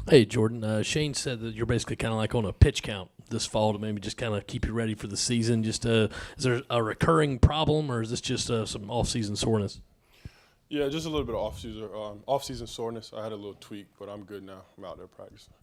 Hey, Jordan. Shane said that you're basically kind of like on a pitch count this fall to maybe just kind of keep you ready for the season. Just is there a recurring problem, or is this just some off-season soreness? Yeah, just a little bit of off-season soreness. I had a little tweak, but I'm good now. I'm out there practicing.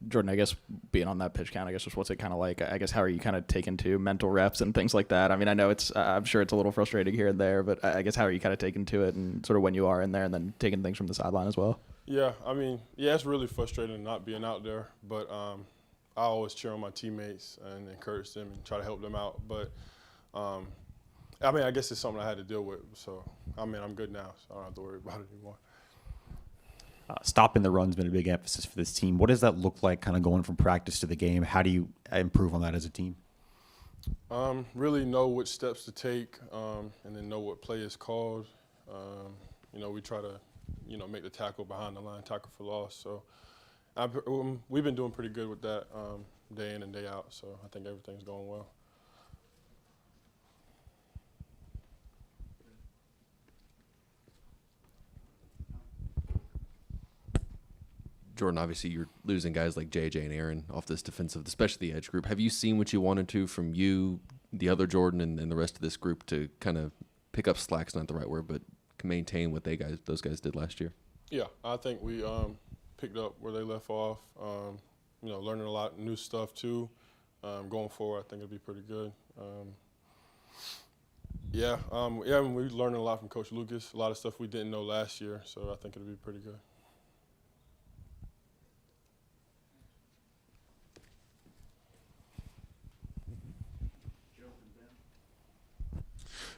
Jordan, I guess being on that pitch count, I guess just what's it kind of like? I guess how are you kind of taking to mental reps and things like that? I mean, I know I'm sure it's a little frustrating here and there, but I guess how are you kind of taking to it and sort of when you are in there and then taking things from the sideline as well? Yeah, I mean, it's really frustrating not being out there, but I always cheer on my teammates and encourage them and try to help them out. But I mean, I guess it's something I had to deal with. So I mean, I'm good now, so I don't have to worry about it anymore. Stopping the run's been a big emphasis for this team. What does that look like kind of going from practice to the game? How do you improve on that as a team? Really know which steps to take and then know what play is called. We try to, make the tackle behind the line, tackle for loss. So we've been doing pretty good with that day in and day out. So I think everything's going well. Jordan, obviously you're losing guys like JJ and Aaron off this defensive, especially the edge group. Have you seen what you wanted to from you, the other Jordan, and the rest of this group to kind of pick up slack's not the right word, but maintain what those guys did last year? Yeah, I think we picked up where they left off. Learning a lot of new stuff too. Going forward, I think it'll be pretty good. We learned a lot from Coach Lucas. A lot of stuff we didn't know last year, so I think it'll be pretty good.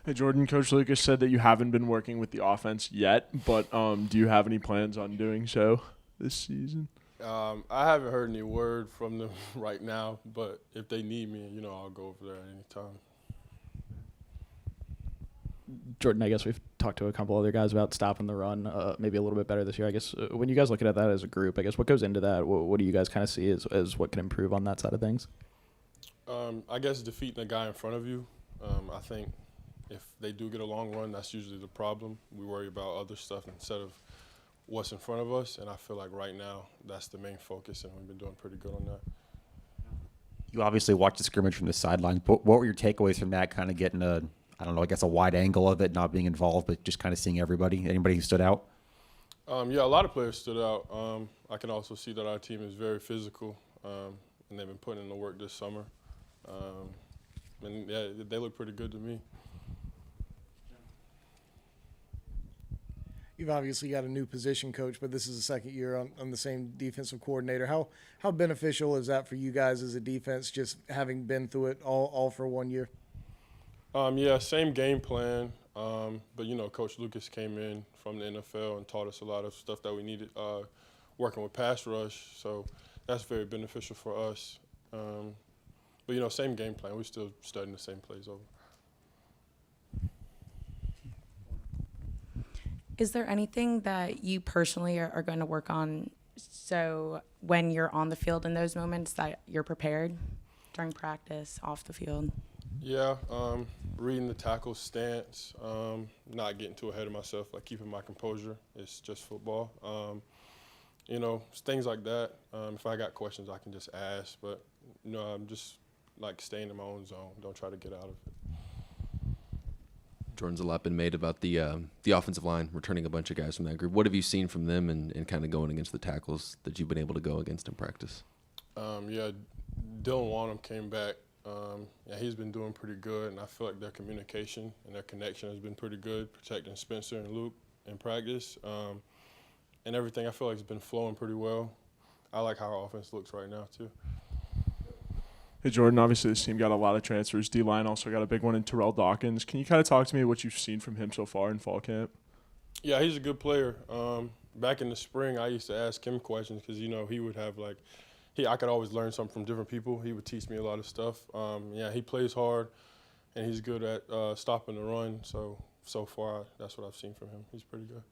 Hey, Jordan, Coach Lucas said that you haven't been working with the offense yet, but do you have any plans on doing so this season? I haven't heard any word from them right now, but if they need me, I'll go over there anytime. Jordan, I guess we've talked to a couple other guys about stopping the run maybe a little bit better this year. I guess when you guys looking at that as a group, I guess what goes into that? What do you guys kind of see as what can improve on that side of things? I guess defeating the guy in front of you. I think if they do get a long run, that's usually the problem. We worry about other stuff instead of what's in front of us, and I feel like right now that's the main focus, and we've been doing pretty good on that. You obviously watched the scrimmage from the sidelines. What were your takeaways from that, kind of getting a wide angle of it, not being involved, but just kind of seeing everybody? Anybody who stood out? A lot of players stood out. I can also see that our team is very physical, and they've been putting in the work this summer. They look pretty good to me. You've obviously got a new position coach, but this is the second year on the same defensive coordinator. How beneficial is that for you guys as a defense, just having been through it all for 1 year? Same game plan. But Coach Lucas came in from the NFL and taught us a lot of stuff that we needed working with pass rush. So that's very beneficial for us. Same game plan. We're still studying the same plays over. Is there anything that you personally are going to work on so when you're on the field in those moments that you're prepared during practice, off the field? Yeah, reading the tackle stance, not getting too ahead of myself, like keeping my composure. It's just football. Things like that. If I got questions, I can just ask. But, I'm just like staying in my own zone. Don't try to get out of it. Jordan's a lot been made about the offensive line, returning a bunch of guys from that group. What have you seen from them and kind of going against the tackles that you've been able to go against in practice? Dylan Wanham came back. He's been doing pretty good, and I feel like their communication and their connection has been pretty good, protecting Spencer and Luke in practice. And everything I feel like has been flowing pretty well. I like how our offense looks right now, too. Hey, Jordan, obviously this team got a lot of transfers. D-line also got a big one in Terrell Dawkins. Can you kind of talk to me what you've seen from him so far in fall camp? Yeah, he's a good player. Back in the spring, I used to ask him questions because, he would have I could always learn something from different people. He would teach me a lot of stuff. He plays hard, and he's good at stopping the run. So far, that's what I've seen from him. He's pretty good.